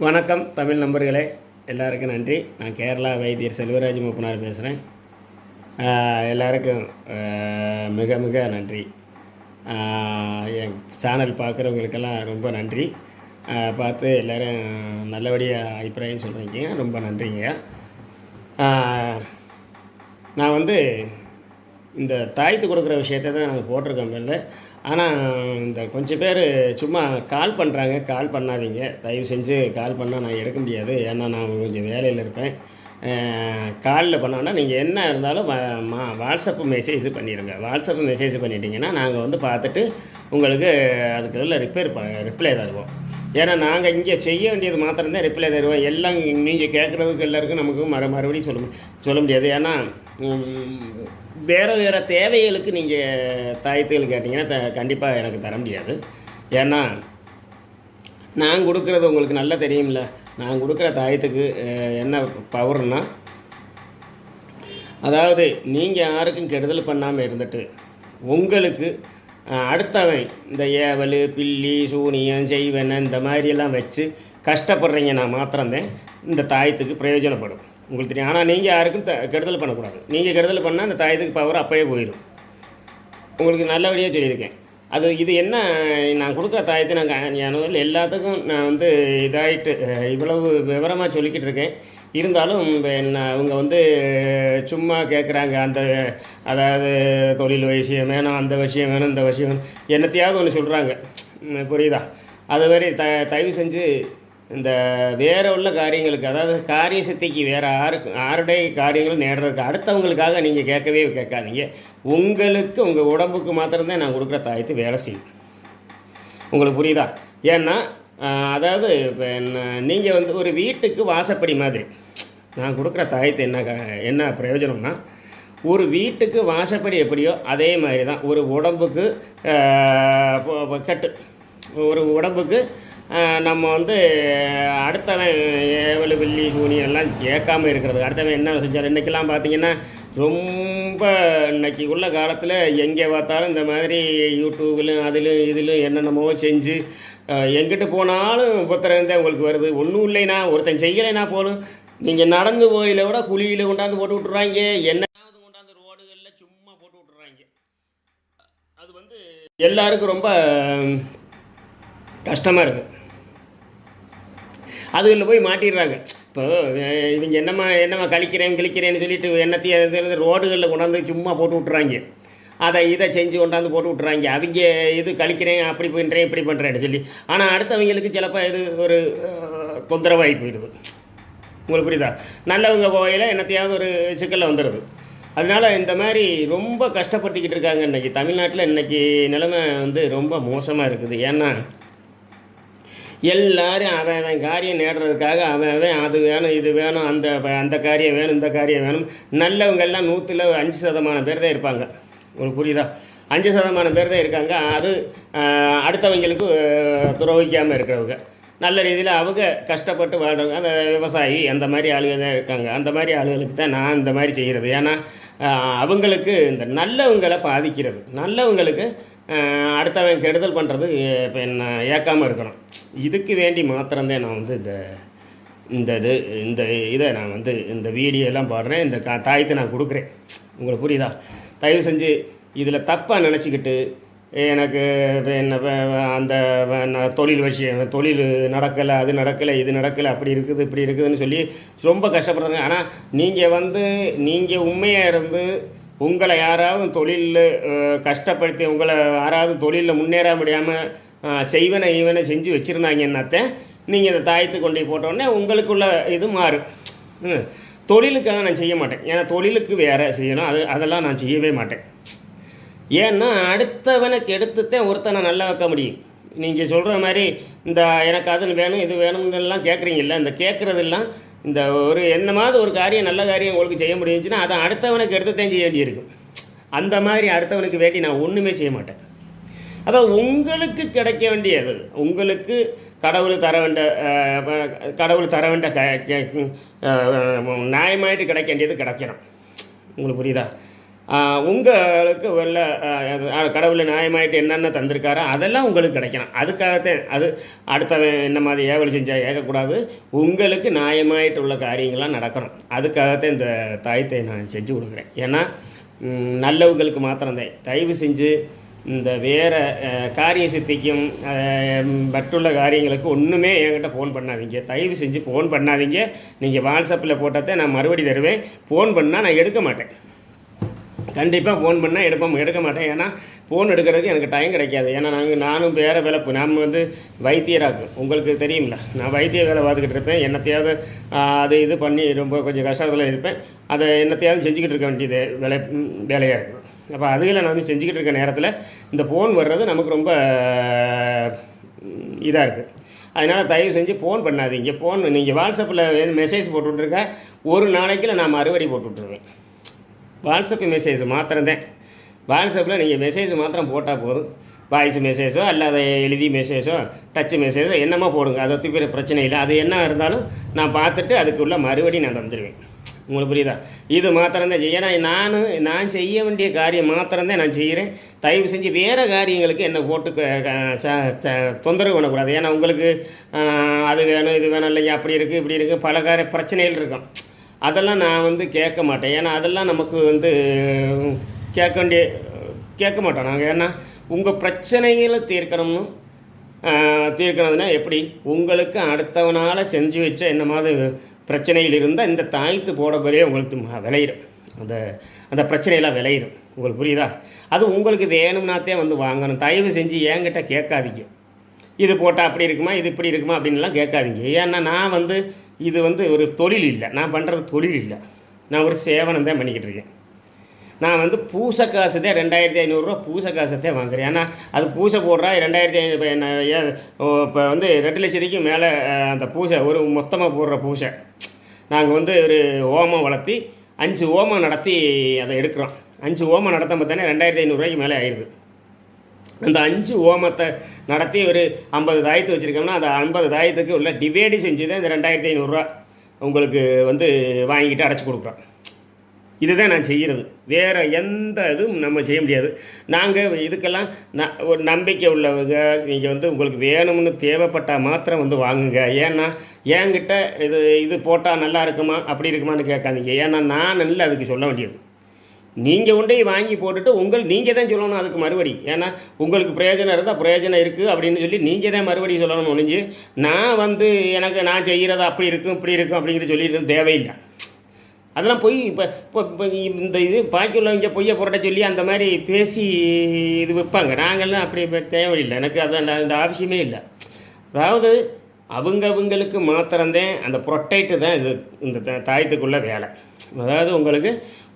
வணக்கம் தமிழ் நண்பர்களே, எல்லாருக்கும் நன்றி. நான் கேரளா வைத்தியர் செல்வராஜ் மூப்பனார் பேசுகிறேன். எல்லாருக்கும் மிக மிக நன்றி. என் சேனல் பார்க்குறவங்களுக்கெல்லாம் ரொம்ப நன்றி. பார்த்து எல்லோரும் நல்லபடியாக அபிப்பிராயம் சொல்கிறீங்க, ரொம்ப நன்றிங்க. நான் இந்த தாயத்து கொடுக்குற விஷயத்தை தான் நாங்கள் போட்டிருக்கோம் இல்லை. ஆனால் இந்த கொஞ்சம் பேர் சும்மா கால் பண்ணுறாங்க. கால் பண்ணாதீங்க, தயவு செஞ்சு. கால் பண்ணால் நான் எடுக்க முடியாது, ஏன்னா நான் கொஞ்சம் வேலையில் இருப்பேன். காலில் பண்ணோன்னா நீங்கள் என்ன இருந்தாலும் வாட்ஸ்அப்பு மெசேஜ் பண்ணிடுங்க. வாட்ஸ்அப்பு மெசேஜ் பண்ணிட்டீங்கன்னா நாங்கள் பார்த்துட்டு உங்களுக்கு அதுக்குள்ள ரிப்ளை தருவோம். ஏன்னா நாங்கள் இங்கே செய்ய வேண்டியது மாத்திரம்தான் ரிப்ளை தருவோம். எல்லாம் நீங்கள் கேட்குறதுக்கு எல்லாருக்கும் நமக்கு மறுபடியும் சொல்ல முடியாது. ஏன்னா வேறு தேவைகளுக்கு நீங்கள் தாயத்துகள் கேட்டிங்கன்னா கண்டிப்பாக எனக்கு தர முடியாது. ஏன்னா நான் கொடுக்குறது உங்களுக்கு நல்லா தெரியும்ல. நான் கொடுக்குற தாயத்துக்கு என்ன பவர்னா, அதாவது நீங்கள் யாருக்கும் கெடுதல் பண்ணாமல் இருந்துட்டு உங்களுக்கு அடுத்தவன் இந்த ஏவல், பில்லி, சூனியம், செய்வன இந்த மாதிரியெல்லாம் வச்சு கஷ்டப்படுறீங்கன்னா மாத்திரம்தான் இந்த தாயத்துக்கு பிரயோஜனப்படும். உங்களுக்கு தெரியும். ஆனால் நீங்கள் யாருக்கும் கெடுதல் பண்ணக்கூடாது. நீங்கள் கெடுதல் பண்ணால் அந்த தாயத்துக்கு பவர் அப்போயே போயிடும். உங்களுக்கு நல்லபடியாக சொல்லியிருக்கேன். இது என்ன, நான் கொடுக்குற தாயத்தை நான் எல்லாத்துக்கும் நான் இதாகிட்டு இவ்வளவு விவரமாக சொல்லிக்கிட்டு இருக்கேன். இருந்தாலும் அவங்க சும்மா கேட்குறாங்க. அதாவது தொழில் விஷயம் வேணும், அந்த விஷயம் வேணும், இந்த விஷயம் வேணும், என்னத்தையாவது ஒன்று சொல்கிறாங்க. புரியுதா? அது மாதிரி தயவு செஞ்சு இந்த வேறு உள்ள காரியங்களுக்கு, அதாவது காரிய சக்திக்கு வேறு யாருடைய காரியங்களும் நேடுறதுக்கு அடுத்தவங்களுக்காக நீங்கள் கேட்காதீங்க. உங்களுக்கு உங்கள் உடம்புக்கு மாத்திரம்தான் நான் கொடுக்குற தாயத்து வேலை செய்யும். உங்களுக்கு புரியுதா? ஏன்னா அதாவது இப்போ நீங்கள் ஒரு வீட்டுக்கு வாசப்படி மாதிரி நான் கொடுக்குற தாயத்து என்ன பிரயோஜனம்னா, ஒரு வீட்டுக்கு வாசப்படி எப்படியோ அதே மாதிரி தான் ஒரு உடம்புக்கு கட்டு. ஒரு உடம்புக்கு நம்ம அடுத்தவன் ஏவல், வெள்ளி, சூனியம் எல்லாம் கேட்காமல் இருக்கிறது. அடுத்தவன் என்ன செஞ்சாலும் இன்றைக்கெல்லாம் பார்த்திங்கன்னா ரொம்ப இன்றைக்கி உள்ள காலத்தில் எங்கே பார்த்தாலும் இந்த மாதிரி யூடியூப்லையும் இதிலும் என்னென்னமோ செஞ்சு எங்கிட்ட போனாலும் புத்திரந்தான் உங்களுக்கு வருது. ஒன்றும் இல்லைனா ஒருத்தன் செய்யலைன்னா போலும், நீங்கள் நடந்து போயில விட குழியில் கொண்டாந்து போட்டு விட்டுறாங்க, என்னையாவது கொண்டாந்து ரோடுகளில் சும்மா போட்டு விட்டுறாங்க. அது எல்லாருக்கும் ரொம்ப கஷ்டமாக இருக்குது. அதுகளில் போய் மாட்டிடுறாங்க. இப்போ இவங்க என்னம்மா கிழிக்கிறேன்னு சொல்லிட்டு என்னத்தையும் ரோடுகளில் கொண்டாந்து சும்மா போட்டு விட்றாங்க. இதை செஞ்சு கொண்டாந்து போட்டு விட்றாங்க. அவங்க இது கழிக்கிறேன், அப்படி பண்ணுறேன், இப்படி பண்ணுறேன்னு சொல்லி. ஆனால் அடுத்தவங்களுக்கு சிலப்போ இது ஒரு தொந்தரவாகி போயிடுது. உங்களுக்கு புரியுதா? நல்லவங்க போகையில் என்னத்தையாவது ஒரு சிக்கலில் வந்துடுது. அதனால் இந்த மாதிரி ரொம்ப கஷ்டப்படுத்திக்கிட்டு இருக்காங்க. இன்றைக்கி தமிழ்நாட்டில் இன்றைக்கி நிலைமை ரொம்ப மோசமாக இருக்குது. ஏன்னா எல்லாரும் அவன் காரியம் நேடுறதுக்காக அவன் அது வேணும், இது வேணும், அந்த காரியம் வேணும், இந்த காரியம் வேணும். நல்லவங்கெல்லாம் 100% பேர் தான் இருப்பாங்க. உங்களுக்கு புரியுதா? 5% பேர் தான் இருக்காங்க. அது அடுத்தவங்களுக்கு துறவிக்காமல் இருக்கிறவங்க, நல்ல ரீதியில் அவங்க கஷ்டப்பட்டு வாழ்கிறவங்க, அந்த விவசாயி, அந்த மாதிரி ஆளுகள் தான் இருக்காங்க. அந்த மாதிரி ஆளுகளுக்கு தான் நான் இந்த மாதிரி செய்கிறது. ஏன்னா அவங்களுக்கு இந்த நல்லவங்களை பாதிக்கிறது. நல்லவங்களுக்கு அடுத்தவன் கெடுதல் பண்ணுறது இப்போ என்ன ஏற்காமல் இருக்கணும். இதுக்கு வேண்டி மாத்திரம்தான் நான் இந்த இதை நான் இந்த வீடியோலாம் பாடுறேன். இந்த தாயத்தை நான் கொடுக்குறேன். உங்களுக்கு புரியுதா? தயவு செஞ்சு இதில் தப்பாக நினச்சிக்கிட்டு எனக்கு என்ன அந்த தொழில் விஷயம், தொழில் நடக்கலை, அது நடக்கலை, இது நடக்கலை, அப்படி இருக்குது, இப்படி இருக்குதுன்னு சொல்லி ரொம்ப கஷ்டப்படுறாங்க. ஆனால் நீங்கள் உண்மையாக இருந்து உங்களை யாராவது தொழிலில் கஷ்டப்படுத்தி உங்களை யாராவது தொழிலில் முன்னேற முடியாமல் செய்வனை செஞ்சு வச்சுருந்தாங்கன்னாத்தான் நீங்கள் இந்த தாயத்து கொண்டு போட்டோடனே உங்களுக்குள்ள இது மாறும். தொழிலுக்காக நான் செய்ய மாட்டேன். ஏன்னா தொழிலுக்கு வேறு செய்யணும், அதெல்லாம் நான் செய்யவே மாட்டேன். ஏன்னா அடுத்தவனுக்கு எடுத்துத்தான் ஒருத்தனை நல்லா வைக்க முடியும். நீங்கள் சொல்கிற மாதிரி இந்த எனக்கு அது வேணும், இது வேணும்னெல்லாம் கேட்குறீங்கல்ல, இந்த கேட்குறதெல்லாம் இந்த ஒரு என்னமாவது ஒரு காரியம், நல்ல காரியம் உங்களுக்கு செய்ய முடிஞ்சுன்னா அதை அடுத்தவனுக்கு எடுத்துத்தான் செய்ய வேண்டியிருக்கும். அந்த மாதிரி அடுத்தவனுக்கு வேண்டி நான் ஒன்றுமே செய்ய மாட்டேன். அதான் உங்களுக்கு கிடைக்க வேண்டியது, உங்களுக்கு கடவுள் தர வேண்டிய நியாயமாயிட்டு கிடைக்க வேண்டியது கிடைக்கணும். உங்களுக்கு புரியுதா? உங்களுக்கு உள்ள கடவுள் நியாயமாயிட்டு என்னென்ன தந்திருக்காரோ அதெல்லாம் உங்களுக்கு கிடைக்கணும். அதுக்காகத்தான் அது அடுத்தவன் என்ன மாதிரி ஏவல் செஞ்சால் ஏற்கக்கூடாது. உங்களுக்கு நியாயமாயிட்டு உள்ள காரியங்கள்லாம் நடக்கணும். அதுக்காகத்தான் இந்த தாயத்தை நான் செஞ்சு கொடுக்குறேன். ஏன்னா நல்லவங்களுக்கு மாத்திரம்தான். தயவு செஞ்சு இந்த வேறு காரிய சித்திக்கும் மற்றுள்ள காரியங்களுக்கு ஒன்றுமே என்கிட்ட ஃபோன் பண்ணாதீங்க. தயவு செஞ்சு ஃபோன் பண்ணாதீங்க. நீங்கள் வாட்ஸ்அப்பில் போட்டதை நான் மறுபடி தருவேன். ஃபோன் பண்ணால் நான் எடுக்க மாட்டேன். கண்டிப்பாக ஃபோன் பண்ணால் எடுக்க மாட்டேன். ஏன்னா ஃபோன் எடுக்கிறதுக்கு எனக்கு டைம் கிடைக்காது. ஏன்னா நானும் வேறு வேலை நம்ம வந்து வைத்தியராக்கு உங்களுக்கு தெரியுமில்ல, நான் வைத்திய வேலை பார்த்துக்கிட்டு இருப்பேன். என்னத்தையாவது அது இது பண்ணி ரொம்ப கொஞ்சம் கஷ்டத்தில் இருப்பேன். அதை என்னத்தையாவது செஞ்சுக்கிட்டு இருக்க வேண்டியது வேலையாக இருக்குது. அப்போ அதுகளை நான் செஞ்சுக்கிட்டு இருக்க நேரத்தில் இந்த ஃபோன் வர்றது நமக்கு ரொம்ப இதாக இருக்குது. அதனால் தயவு செஞ்சு ஃபோன் பண்ணாதீங்க. ஃபோன் நீங்கள் வாட்ஸ்அப்பில் மெசேஜ் போட்டு விட்ருக்க, ஒரு நாளைக்குள்ள நான் மறுபடி போட்டு விட்ருவேன். வாட்ஸ்அப்பு மெசேஜ் மாத்திரம்தான். வாட்ஸ்அப்பில் நீங்கள் மெசேஜ் மாத்திரம் போட்டால் போதும். வாய்ஸ் மெசேஜோ அல்லது எழுதி மெசேஜோ டச் மெசேஜோ என்னமோ போடுங்க. அதை பற்றி பிரச்சனை இல்லை. அது என்ன இருந்தாலும் நான் பார்த்துட்டு அதுக்குள்ளே மறுபடியும் நான் தந்துடுவேன். உங்களுக்கு புரியுதா? இது மாத்திரம்தான் செய்ய. ஏன்னா நான் செய்ய வேண்டிய காரியம் மாத்திரம்தான் நான் செய்கிறேன். தயவு செஞ்சு வேறு காரியங்களுக்கு என்னை போட்டு தொந்தரவு பண்ணக்கூடாது. ஏன்னா உங்களுக்கு அது வேணும் இது வேணும் இல்லைங்க, அப்படி இருக்குது இப்படி இருக்குது பல பிரச்சனைகள் இருக்கும். அதெல்லாம் நான் வந்து கேட்க மாட்டேன். ஏன்னா அதெல்லாம் நமக்கு வந்து கேட்க மாட்டோம் நாங்கள். ஏன்னா உங்கள் பிரச்சனைகளை தீர்க்கணும்னா எப்படி உங்களுக்கு அடுத்தவனால் செஞ்சு வச்ச என்ன மாதிரி பிரச்சனையில் இருந்தால் இந்த தாய்த்து போட பிறகு உங்களுக்கு விளையிடும். அந்த பிரச்சனையெல்லாம் விளையிடும். உங்களுக்கு புரியுதா? அது உங்களுக்கு வேணும்னாத்தே வந்து வாங்கணும். தயவு செஞ்சு என்கிட்ட கேட்காதீங்க. இது போட்டால் அப்படி இருக்குமா, இது இப்படி இருக்குமா அப்படின்லாம் கேட்காதீங்க. ஏன்னா நான் வந்து இது வந்து ஒரு தொழில் இல்லை. நான் பண்ணுறது தொழில் இல்லை. நான் ஒரு சேவனம் தான் பண்ணிக்கிட்டு இருக்கேன். நான் வந்து பூசை காசு தான் 2500 பூசை காசை தான் வாங்குறேன். ஏன்னா அது பூசை போடுறா 2500 இப்போ வந்து 2 லட்சத்துக்கும் மேலே அந்த பூசை ஒரு மொத்தமாக போடுற பூசை. நாங்கள் வந்து ஒரு ஓமம் வளர்த்தி 5 ஓமம் நடத்தி அதை எடுக்கிறோம். 5 ஓமம் நடத்த பார்த்தோன்னா 2500 மேலே ஆயிடுது. அந்த 5 ஓமத்தை நடத்தி ஒரு 50 தாயத்து வச்சுருக்கோம்னா அந்த 50 தாயத்துக்கு உள்ள டிவைடு செஞ்சு தான் இந்த 2500 உங்களுக்கு வந்து வாங்கிக்கிட்டு அடைச்சி கொடுக்குறோம். இதுதான் நான் செய்கிறது. வேறு எந்த இதுவும் நம்ம செய்ய முடியாது. நாங்கள் இதுக்கெல்லாம் ஒரு நம்பிக்கை உள்ளவங்க. நீங்கள் வந்து உங்களுக்கு வேணும்னு தேவைப்பட்டால் மாத்திரம் வந்து வாங்குங்க. ஏன்னா என்கிட்ட இது போட்டால் நல்லா இருக்குமா அப்படி இருக்குமான்னு கேட்காதீங்க. ஏன்னா நான் நல்லா அதுக்கு சொல்ல வேண்டியது. நீங்கள் கொண்டு வாங்கி போட்டுட்டு நீங்கள் தான் சொல்லணும் அதுக்கு மறுபடி. ஏன்னா உங்களுக்கு பிரயோஜனம் இருந்தால் பிரயோஜனம் இருக்குது அப்படின்னு சொல்லி நீங்கள் தான் மறுபடி சொல்லணும். ஒழிஞ்சு நான் வந்து நான் செய்கிறது அப்படி இருக்கும் இப்படி இருக்கும் அப்படிங்கிறது சொல்லிட்டு தேவையில்லை. அதெல்லாம் போய் இப்போ இந்த இது பாக்கி உள்ளவங்க பொய்யை புரட்ட சொல்லி அந்த மாதிரி பேசி இது வைப்பாங்க. நாங்கள்லாம் அப்படி தேவையில்லை. எனக்கு அந்த அவசியமே இல்லை. அதாவது அவங்களுக்கு மாத்திரம்தான் அந்த ப்ரொட்டெக்டு தான் இந்த தாயத்துக்குள்ளே வேலை. அதாவது உங்களுக்கு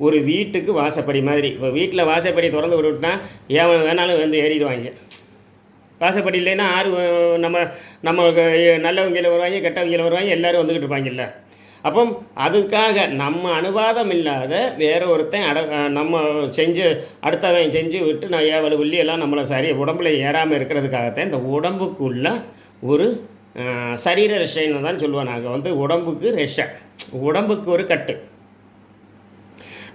ஒரு வீட்டுக்கு வாசப்படி மாதிரி. இப்போ வீட்டில் வாசப்படி திறந்து விட்டுனா ஏன் வேணாலும் வந்து ஏறிடுவாங்க. வாசப்படி இல்லைன்னா நம்ம நல்லவங்க வருவாங்க, கெட்டவங்க வருவாங்க, எல்லோரும் வந்துக்கிட்டு இருப்பாங்கல்ல. அப்போ அதுக்காக நம்ம அனுவாதம் இல்லாத வேற ஒருத்தன் நம்ம அடுத்தவன் செஞ்சு விட்டு நான் ஏவல் உள்ளி எல்லாம் நம்மளை சரி உடம்புல ஏறாமல் இருக்கிறதுக்காகத்தான் இந்த உடம்புக்குள்ள ஒரு சரீர ரெஷைன்னு தான் சொல்லுவோம். நாங்கள் வந்து உடம்புக்கு ரெஷை, உடம்புக்கு ஒரு கட்டு.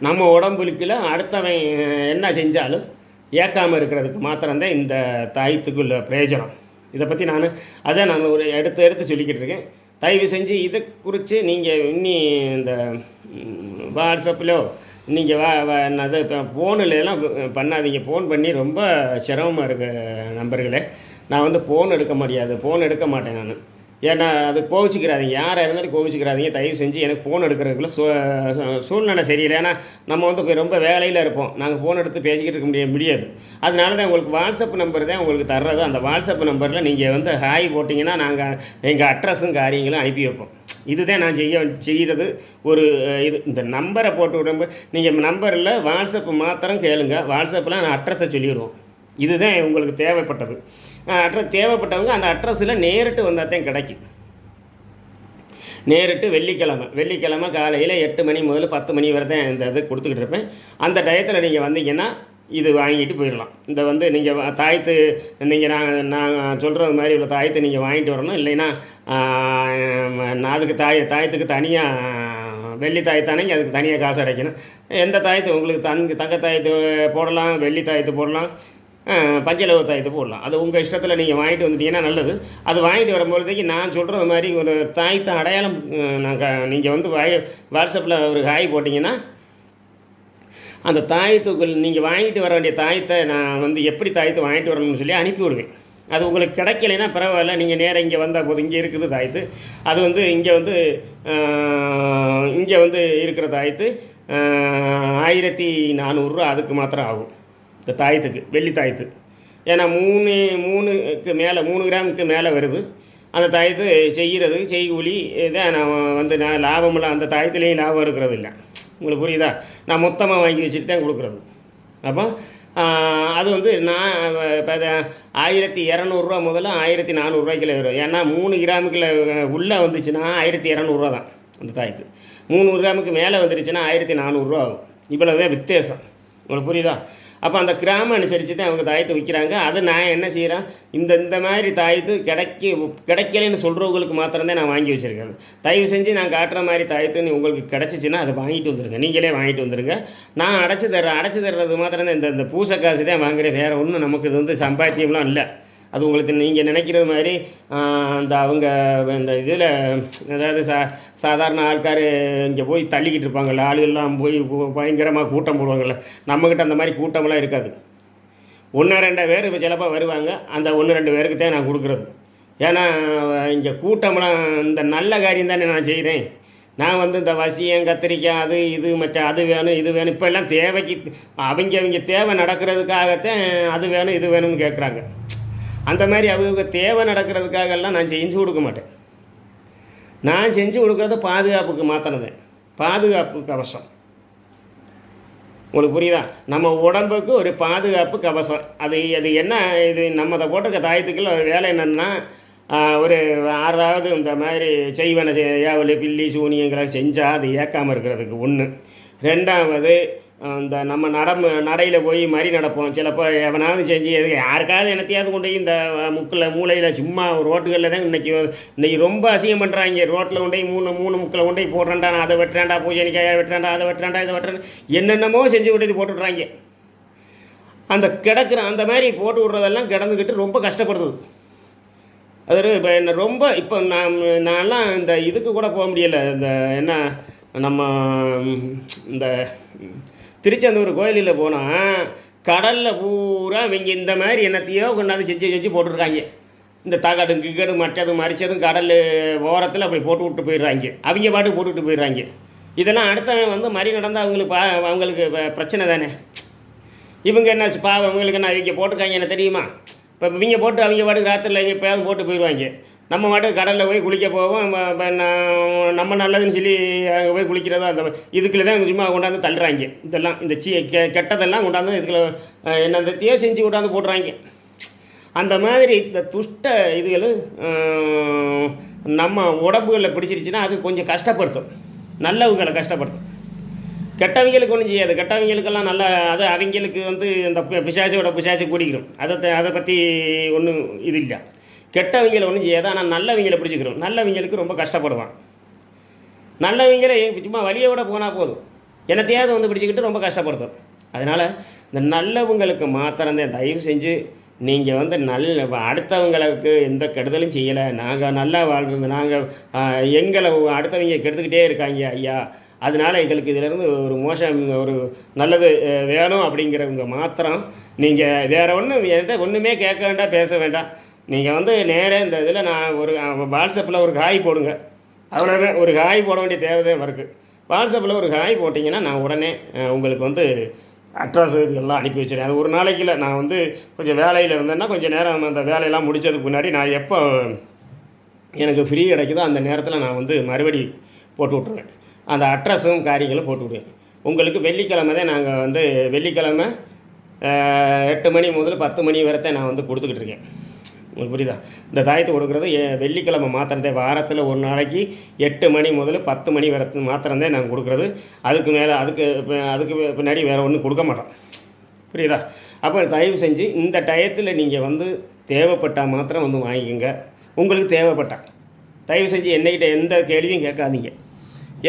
நம்ம உடம்புக்குள்ள அடுத்தவன் என்ன செஞ்சாலும் ஏற்காமல் இருக்கிறதுக்கு மாத்திரம்தான் இந்த தாயத்துக்குள்ள பிரயோஜனம். இதை பற்றி நான் ஒரு எடுத்து சொல்லிக்கிட்டு இருக்கேன். தயவு செஞ்சு இதை குறித்து நீங்கள் இன்னி இந்த வாட்ஸ்அப்பிலோ நீங்கள் என்னது இப்போ ஃபோனுலாம் பண்ணாதீங்க. ஃபோன் பண்ணி ரொம்ப சிரமமாக இருக்குது நம்பர்களே. நான் வந்து ஃபோன் எடுக்க மாட்டேன் நான். ஏன்னா அது கோவிச்சிக்கிறாதீங்க. யாராக இருந்தாலும் கோவிச்சிக்கிறாதீங்க. தயவு செஞ்சு எனக்கு ஃபோன் எடுக்கிறதுக்குள்ள சூழ்நிலை சரியில்லை. ஏன்னா நம்ம வந்து இப்போ ரொம்ப வேலையில் இருப்போம். நாங்கள் ஃபோன் எடுத்து பேசிக்கிட்டு இருக்க முடியாது. அதனால தான் உங்களுக்கு வாட்ஸ்அப் நம்பர் தான் உங்களுக்கு தர்றது. அந்த வாட்ஸ்அப் நம்பரில் நீங்கள் வந்து ஹாய் போட்டிங்கன்னா நாங்கள் எங்கள் அட்ரஸும் காரியங்களும் அனுப்பி வைப்போம். இதுதான் நான் செய்கிறது. ஒரு இந்த நம்பரை போட்டு விடும்போது நீங்கள் நம்பரில் வாட்ஸ்அப் மாத்திரம் கேளுங்க. வாட்ஸ்அப்பில் நான் அட்ரஸை சொல்லிவிடுவோம். இதுதான் உங்களுக்கு தேவைப்பட்டது. தேவைப்பட்டவங்க அந்த அட்ரஸில் நேரிட்டு வந்தால் தான் கிடைக்கும். நேரிட்டு வெள்ளிக்கிழமை காலையில் 8 மணி முதல்ல 10 மணி வரை தான் இந்த இது கொடுத்துக்கிட்டு இருப்பேன். அந்த டயத்தில் நீங்கள் வந்தீங்கன்னா இது வாங்கிட்டு போயிடலாம். இந்த வந்து நீங்கள் தாயத்து நீங்கள் நான் சொல்கிறது மாதிரி உள்ள தாயத்தை நீங்கள் வாங்கிட்டு வரணும். இல்லைன்னா நான் அதுக்கு தாயத்துக்கு தனியாக வெள்ளி தாயத்தானேங்க அதுக்கு தனியாக காசு அடைக்கணும். எந்த தாயத்து உங்களுக்கு தங்க தாயத்து போடலாம், வெள்ளி தாயத்து போடலாம், பஞ்சலோக தாயத்து போடலாம். அது உங்கள் இஷ்டத்தில் நீங்கள் வாங்கிட்டு வந்துட்டீங்கன்னா நல்லது. அது வாங்கிட்டு வரும்பொழுதைக்கு நான் சொல்கிறது மாதிரி ஒரு தாயத்தை அடையாளம் நீங்கள் வந்து வாட்ஸ்அப்பில் ஒரு ஹாய் போட்டிங்கன்னா அந்த தாயத்துக்குள் நீங்கள் வாங்கிட்டு வர வேண்டிய தாயத்தை நான் வந்து எப்படி தாயத்தை வாங்கிட்டு வரணும்னு சொல்லி அனுப்பி விடுவேன். அது உங்களுக்கு கிடைக்கலைன்னா பரவாயில்ல, நீங்கள் நேராக இங்கே வந்தால் போதும். இங்கே இருக்குது தாயத்து. அது வந்து இங்கே வந்து இருக்கிற தாயத்து 1400 அதுக்கு மாத்திரம் ஆகும் இந்த தாயத்துக்கு, வெள்ளி தாயத்து. ஏன்னா 3 கிராமுக்கு மேலே வருது அந்த தாயத்து செய்கிறது. செய்கூலி இதான் நான் லாபமெல்லாம் அந்த தாயத்துலேயும் லாபம் இருக்கிறது இல்லை. உங்களுக்கு புரியுதா? நான் மொத்தமாக வாங்கி வச்சுட்டு தான் கொடுக்குறது. அப்போ அது வந்து நான் இப்போ 1200 முதல்ல 1400 வரும். ஏன்னா 3 கிராமுக்குள்ள உள்ளே வந்துச்சுன்னா 1200 தான் அந்த தாயத்து. 3 கிராமுக்கு மேலே வந்துருச்சுன்னா 1400 ஆகும். இவ்வளோ தான் வித்தியாசம். உங்களுக்கு புரியுதா? அப்போ அந்த கிராமம் அனுசரித்து தான் அவங்க தாயத்தை விற்கிறாங்க. அதை நான் என்ன செய்கிறேன், இந்த மாதிரி தாயத்து கிடைக்கலன்னு சொல்கிறவங்களுக்கு மாத்திரம்தான் நான் வாங்கி வச்சுருக்கேன். தயவு செஞ்சு நான் காட்டுற மாதிரி தாயத்து உங்களுக்கு கிடச்சிச்சின்னா அதை வாங்கிட்டு வந்துடுங்க. நீங்களே வாங்கிட்டு வந்துடுங்க. நான் அடைச்சி தர்றது மாத்திரம்தான் இந்த பூசை காசு தான் வாங்குகிறேன். வேறு ஒன்றும் நமக்கு இது வந்து சம்பாத்தியம்லாம் இல்லை. அது உங்களுக்கு நீங்கள் நினைக்கிறது மாதிரி அவங்க இந்த இதில் அதாவது சாதாரண ஆட்கார் இங்கே போய் தள்ளிக்கிட்டு இருப்பாங்கள்ல, ஆளுகள்லாம் போய் பயங்கரமாக கூட்டம் போடுவாங்கள்ல, நம்மக்கிட்ட அந்த மாதிரி கூட்டமெல்லாம் இருக்காது. 1-2 பேர் இப்போ சிலப்போ வருவாங்க. அந்த 1-2 பேருக்கு தான் நான் கொடுக்குறது. ஏன்னா இங்கே கூட்டமெல்லாம் இந்த நல்ல காரியம் தானே நான் செய்கிறேன். நான் வந்து இந்த வசியம், கத்திரிக்காய், அது இது மற்ற அது வேணும் இது வேணும், இப்போ எல்லாம் தேவைக்கு அவங்க தேவை நடக்கிறதுக்காகத்தான் அது வேணும் இது வேணும்னு கேட்குறாங்க. அந்த மாதிரி அவங்க தேவை நடக்கிறதுக்காகலாம் நான் செஞ்சு கொடுக்க மாட்டேன். நான் செஞ்சு கொடுக்குறது பாதுகாப்புக்கு மாற்றினதேன். பாதுகாப்பு கவசம். உங்களுக்கு புரியுதா? நம்ம உடம்புக்கு ஒரு பாதுகாப்பு கவசம். அது என்ன, இது நம்ம அதை போட்டிருக்க தாயத்துக்குள்ள ஒரு வேலை என்னென்னா, ஒரு 6வது இந்த மாதிரி செய்வன ஏவல், பில்லி, சூனியங்களை செஞ்சால் அது ஏற்காமல் இருக்கிறதுக்கு 1. 2வது இந்த நம்ம நடையில் போய் மறி நடப்போம். சிலப்போ எவனாவது செஞ்சு யாருக்காவது என்னத்தையாவது கொண்டு போய் இந்த மூளையில் சும்மா ரோட்டுகளில் தான் இன்றைக்கி ரொம்ப அசிங்கம் பண்ணுறாங்க. ரோட்டில் கொண்டு போய் 3 முக்கில் கொண்டு போய் போடுறான்டா, நான் அதை வெட்டுறான்டா, பூஜைனிக்காயை வெட்டுறான்டா, அதை வெட்டுறான்டா, இதை வெட்டுறான், என்னென்னமோ செஞ்சு கொண்டு போட்டுடுறாங்க. அந்த அந்த மாதிரி போட்டு விட்றதெல்லாம் கிடந்துக்கிட்டு ரொம்ப கஷ்டப்படுது. அது இப்போ என்ன ரொம்ப இப்போ நான்லாம் இந்த இதுக்கு கூட போக முடியலை. இந்த என்ன நம்ம இந்த திருச்செந்தூர் கோயிலில் போனால் கடலில் பூரா இவங்க இந்த மாதிரி என்னத்தையோ கொண்டாந்து செஞ்சு போட்டுருக்காங்க. இந்த தகடும் கிகடும் மற்றதும் மறிச்சதும் கடல் ஓரத்தில் அப்படி போட்டு விட்டு போயிடுறாங்க. அவங்க பாட்டு போட்டுவிட்டு போயிடுறாங்க. இதெல்லாம் அடுத்தவன் வந்து மறி நடந்தால் அவங்களுக்கு பிரச்சனை தானே. இவங்க என்ன பாவம், அவங்களுக்கு என்ன அவங்க போட்டிருக்காங்க என்ன தெரியுமா? இப்போ இவங்க போட்டு அவங்க பாட்டுக்கு ராத்திரியில் இங்கே எப்போயாவது போட்டு போயிடுவாங்க. நம்ம பாட்டுக்கு கடலில் போய் குளிக்க போவோம். நம்ம நல்லதுன்னு சொல்லி அங்கே போய் குளிக்கிறதோ அந்த இதுக்குள்ள தான் சும்மா கொண்டாந்து தள்ளுறாங்க. இதெல்லாம் இந்த கெட்டதெல்லாம் கொண்டாந்து இதுக்குள்ள என்னத்தையோ செஞ்சு கொண்டாந்து போடுறாங்க. அந்த மாதிரி இந்த துஷ்ட இதுகள் நம்ம உடம்புகளில் பிடிச்சிருச்சுன்னா அது கொஞ்சம் கஷ்டப்படுத்தும். நல்லவங்களை கஷ்டப்படுத்தும். கெட்டவங்களுக்கு ஒன்றும் செய்யாது. கெட்டவங்களுக்கெல்லாம் நல்லா அது அவங்களுக்கு வந்து இந்த பிசாசு கூடிக்கிறோம். அதை பற்றி ஒன்றும் இது இல்லை. கெட்டவங்களை ஒன்றும் செய்யாது. ஆனால் நல்லவங்களை பிடிச்சிக்கிறோம். நல்லவங்களுக்கு ரொம்ப கஷ்டப்படுவான். நல்லவங்களை சும்மா வழியோட போனால் போதும், என்னத்தையாவது வந்து பிடிச்சிக்கிட்டு ரொம்ப கஷ்டப்படுத்தும். அதனால் இந்த நல்லவங்களுக்கு மாத்திரம்தான் தயவு செஞ்சு நீங்கள் வந்து அடுத்தவங்களுக்கு எந்த கெடுதலும் செய்யலை, நாங்கள் நல்லா வாழ்றது, நாங்கள் எங்களை அடுத்தவங்க கெடுத்துக்கிட்டே இருக்காங்க ஐயா, அதனால் எங்களுக்கு இதிலேருந்து ஒரு ஒரு நல்லது வேணும் அப்படிங்கிறவங்க மாத்திரம் நீங்கள் வேறு ஒன்றும் என்கிட்ட ஒன்றுமே கேட்க வேண்டாம், பேச வேண்டாம். நீங்கள் வந்து நேராக இந்த இதில் நான் ஒரு வாட்ஸ்அப்பில் ஒரு ஹாய் போடுங்க. அவ்வளோதான். ஒரு ஹாய் போட வேண்டிய தேவைதான் இருக்குது. வாட்ஸ்அப்பில் ஒரு ஹாய் போட்டிங்கன்னா நான் உடனே உங்களுக்கு வந்து அட்ரஸ் இதெல்லாம் அனுப்பி வச்சுருக்கேன். அது ஒரு நாளைக்குள்ள நான் வந்து கொஞ்சம் வேலையில் இருந்தேன்னா கொஞ்சம் நேரம் அந்த வேலையெல்லாம் முடித்ததுக்கு முன்னாடி நான் எப்போ எனக்கு ஃப்ரீ கிடைக்குதோ அந்த நேரத்தில் நான் வந்து மறுபடி போட்டு விட்ருவேன். அந்த அட்ரஸும் காரியங்களும் போட்டு விடுவேன். உங்களுக்கு வெள்ளிக்கிழமை தான் நாங்கள் வந்து வெள்ளிக்கிழமை 8 மணி முதல் 10 மணி வரைத்தான் நான் வந்து கொடுத்துக்கிட்டு இருக்கேன். உங்களுக்கு புரியுதா? இந்த தாயத்தை கொடுக்குறது வெள்ளிக்கிழமை மாத்திரந்தே. வாரத்தில் ஒரு நாளைக்கு 8 மணி முதல் 10 மணி வரை மாத்திரந்தே நாங்கள் கொடுக்குறது. அதுக்கு மேலே அதுக்கு பின்னாடி வேறு ஒன்றும் கொடுக்க மாட்டோம். புரியுதா? அப்போ தயவு செஞ்சு இந்த டயத்தில் நீங்கள் வந்து தேவைப்பட்டால் மாத்திரம் வந்து வாங்கிக்கோங்க. உங்களுக்கு தேவைப்பட்டால் தயவு செஞ்சு என்னைக்கிட்ட எந்த கேள்வியும் கேட்காதீங்க.